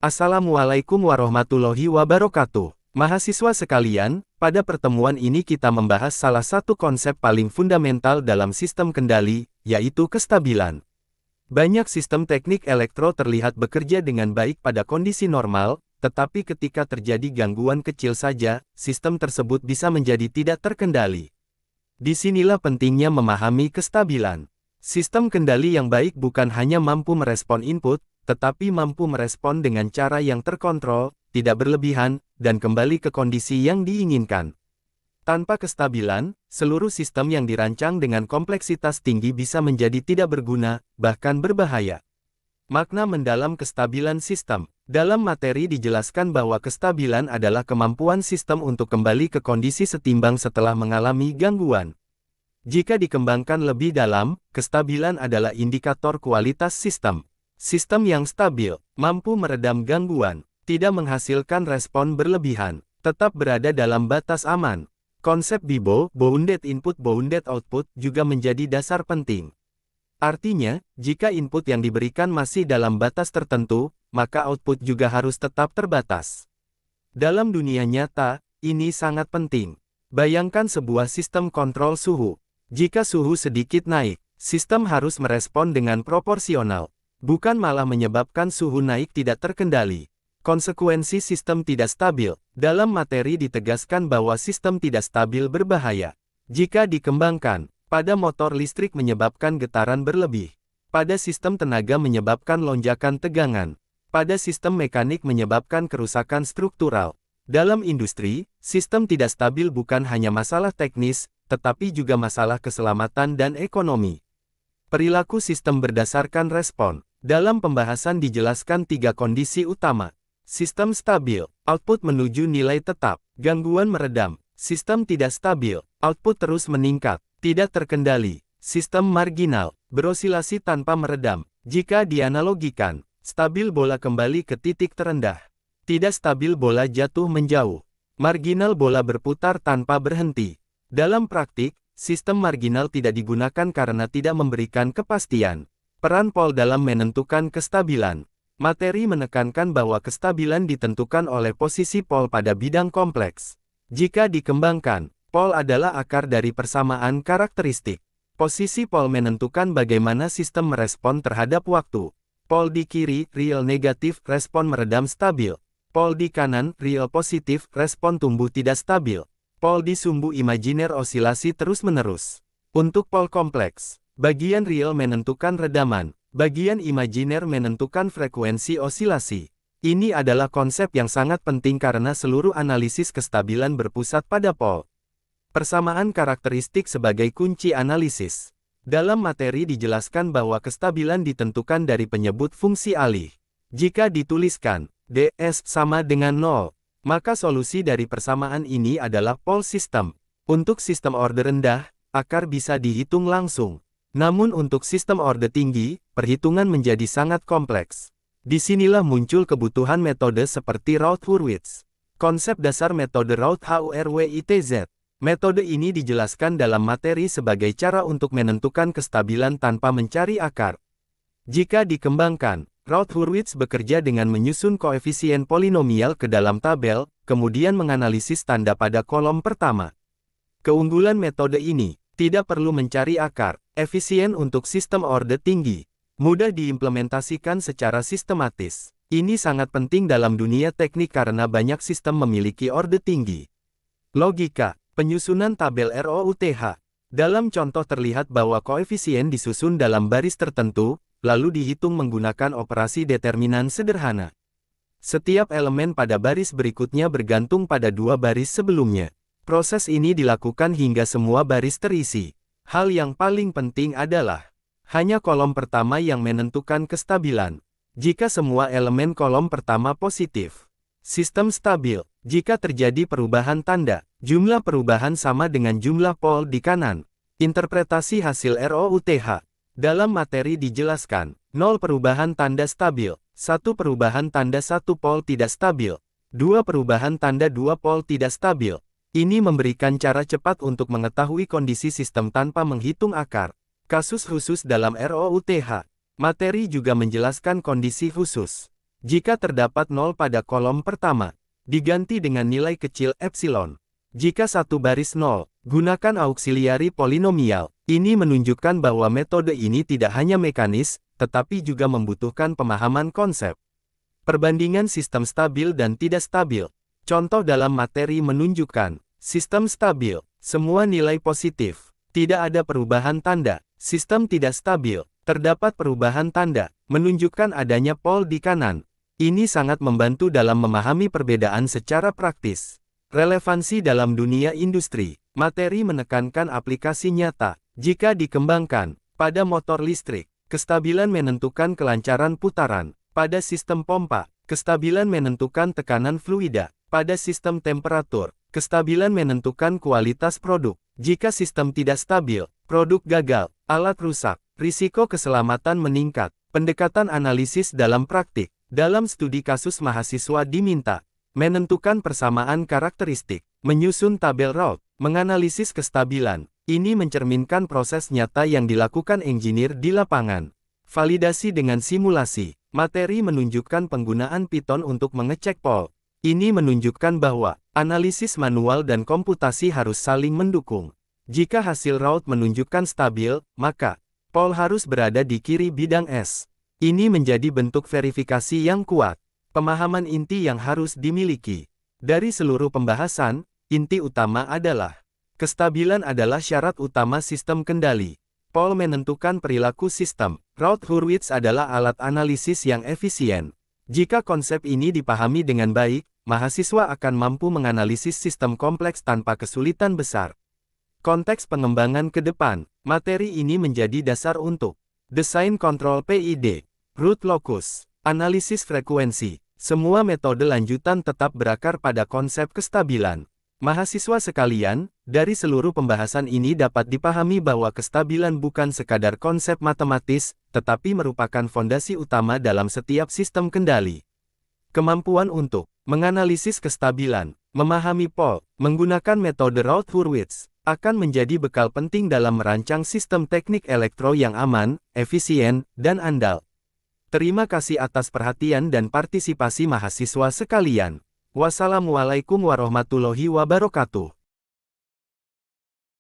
Assalamualaikum warahmatullahi wabarakatuh. Mahasiswa sekalian, pada pertemuan ini kita membahas salah satu konsep paling fundamental dalam sistem kendali, yaitu kestabilan. Banyak sistem teknik elektro terlihat bekerja dengan baik pada kondisi normal, tetapi ketika terjadi gangguan kecil saja, sistem tersebut bisa menjadi tidak terkendali. Disinilah pentingnya memahami kestabilan. Sistem kendali yang baik bukan hanya mampu merespon input, tetapi mampu merespon dengan cara yang terkontrol, tidak berlebihan, dan kembali ke kondisi yang diinginkan. Tanpa kestabilan, seluruh sistem yang dirancang dengan kompleksitas tinggi bisa menjadi tidak berguna, bahkan berbahaya. Makna mendalam kestabilan sistem. Dalam materi dijelaskan bahwa kestabilan adalah kemampuan sistem untuk kembali ke kondisi setimbang setelah mengalami gangguan. Jika dikembangkan lebih dalam, kestabilan adalah indikator kualitas sistem. Sistem yang stabil, mampu meredam gangguan, tidak menghasilkan respon berlebihan, tetap berada dalam batas aman. Konsep BIBO, Bounded Input Bounded Output, juga menjadi dasar penting. Artinya, jika input yang diberikan masih dalam batas tertentu, maka output juga harus tetap terbatas. Dalam dunia nyata, ini sangat penting. Bayangkan sebuah sistem kontrol suhu. Jika suhu sedikit naik, sistem harus merespon dengan proporsional. Bukan malah menyebabkan suhu naik tidak terkendali. Konsekuensi sistem tidak stabil. Dalam materi ditegaskan bahwa sistem tidak stabil berbahaya. Jika dikembangkan, pada motor listrik menyebabkan getaran berlebih. Pada sistem tenaga menyebabkan lonjakan tegangan. Pada sistem mekanik menyebabkan kerusakan struktural. Dalam industri, sistem tidak stabil bukan hanya masalah teknis, tetapi juga masalah keselamatan dan ekonomi. Perilaku sistem berdasarkan respon. Dalam pembahasan dijelaskan tiga kondisi utama. Sistem stabil, output menuju nilai tetap. Gangguan meredam, sistem tidak stabil, output terus meningkat, tidak terkendali. Sistem marginal, berosilasi tanpa meredam. Jika dianalogikan, stabil bola kembali ke titik terendah. Tidak stabil bola jatuh menjauh. Marginal bola berputar tanpa berhenti. Dalam praktik, sistem marginal tidak digunakan karena tidak memberikan kepastian. Peran pol dalam menentukan kestabilan. Materi menekankan bahwa kestabilan ditentukan oleh posisi pol pada bidang kompleks. Jika dikembangkan, pol adalah akar dari persamaan karakteristik. Posisi pol menentukan bagaimana sistem merespon terhadap waktu. Pol di kiri, real negatif, respon meredam stabil. Pol di kanan, real positif, respon tumbuh tidak stabil. Pol di sumbu imajiner osilasi terus-menerus. Untuk pol kompleks, bagian real menentukan redaman, bagian imajiner menentukan frekuensi osilasi. Ini adalah konsep yang sangat penting karena seluruh analisis kestabilan berpusat pada pol. Persamaan karakteristik sebagai kunci analisis. Dalam materi dijelaskan bahwa kestabilan ditentukan dari penyebut fungsi alih. Jika dituliskan, ds sama dengan 0, maka solusi dari persamaan ini adalah pol sistem. Untuk sistem order rendah, akar bisa dihitung langsung. Namun untuk sistem order tinggi, perhitungan menjadi sangat kompleks. Disinilah muncul kebutuhan metode seperti Routh-Hurwitz. Konsep dasar metode Routh-Hurwitz. Metode ini dijelaskan dalam materi sebagai cara untuk menentukan kestabilan tanpa mencari akar. Jika dikembangkan, Routh-Hurwitz bekerja dengan menyusun koefisien polinomial ke dalam tabel, kemudian menganalisis tanda pada kolom pertama. Keunggulan metode ini, tidak perlu mencari akar, efisien untuk sistem order tinggi, mudah diimplementasikan secara sistematis. Ini sangat penting dalam dunia teknik karena banyak sistem memiliki order tinggi. Logika, penyusunan tabel ROUTH. Dalam contoh terlihat bahwa koefisien disusun dalam baris tertentu, lalu dihitung menggunakan operasi determinan sederhana. Setiap elemen pada baris berikutnya bergantung pada dua baris sebelumnya. Proses ini dilakukan hingga semua baris terisi. Hal yang paling penting adalah, hanya kolom pertama yang menentukan kestabilan. Jika semua elemen kolom pertama positif, sistem stabil. Jika terjadi perubahan tanda, jumlah perubahan sama dengan jumlah pol di kanan. Interpretasi hasil ROUTH. Dalam materi dijelaskan, 0 perubahan tanda stabil, 1 perubahan tanda 1 pol tidak stabil, 2 perubahan tanda 2 pol tidak stabil. Ini memberikan cara cepat untuk mengetahui kondisi sistem tanpa menghitung akar. Kasus khusus dalam ROUTH. Materi juga menjelaskan kondisi khusus. Jika terdapat 0 pada kolom pertama, diganti dengan nilai kecil epsilon. Jika satu baris 0, gunakan auxiliary polinomial. Ini menunjukkan bahwa metode ini tidak hanya mekanis, tetapi juga membutuhkan pemahaman konsep. Perbandingan sistem stabil dan tidak stabil. Contoh dalam materi menunjukkan, sistem stabil, semua nilai positif. Tidak ada perubahan tanda. Sistem tidak stabil, terdapat perubahan tanda, menunjukkan adanya pol di kanan. Ini sangat membantu dalam memahami perbedaan secara praktis. Relevansi dalam dunia industri. Materi menekankan aplikasi nyata. Jika dikembangkan pada motor listrik, kestabilan menentukan kelancaran putaran. Pada sistem pompa, kestabilan menentukan tekanan fluida. Pada sistem temperatur, kestabilan menentukan kualitas produk. Jika sistem tidak stabil, produk gagal, alat rusak, risiko keselamatan meningkat. Pendekatan analisis dalam praktik. Dalam studi kasus mahasiswa diminta menentukan persamaan karakteristik, menyusun tabel Raoult, menganalisis kestabilan. Ini mencerminkan proses nyata yang dilakukan engineer di lapangan. Validasi dengan simulasi. Materi menunjukkan penggunaan Python untuk mengecek pol. Ini menunjukkan bahwa analisis manual dan komputasi harus saling mendukung. Jika hasil Raoult menunjukkan stabil, maka pol harus berada di kiri bidang S. Ini menjadi bentuk verifikasi yang kuat. Pemahaman inti yang harus dimiliki. Dari seluruh pembahasan, inti utama adalah kestabilan adalah syarat utama sistem kendali. Pol menentukan perilaku sistem. Raoult-Hurwitz adalah alat analisis yang efisien. Jika konsep ini dipahami dengan baik, mahasiswa akan mampu menganalisis sistem kompleks tanpa kesulitan besar. Konteks pengembangan ke depan. Materi ini menjadi dasar untuk desain kontrol PID. Root locus, analisis frekuensi, semua metode lanjutan tetap berakar pada konsep kestabilan. Mahasiswa sekalian, dari seluruh pembahasan ini dapat dipahami bahwa kestabilan bukan sekadar konsep matematis, tetapi merupakan fondasi utama dalam setiap sistem kendali. Kemampuan untuk menganalisis kestabilan, memahami pol, menggunakan metode Raoult-Hurwitz, akan menjadi bekal penting dalam merancang sistem teknik elektro yang aman, efisien, dan andal. Terima kasih atas perhatian dan partisipasi mahasiswa sekalian. Wassalamualaikum warahmatullahi wabarakatuh.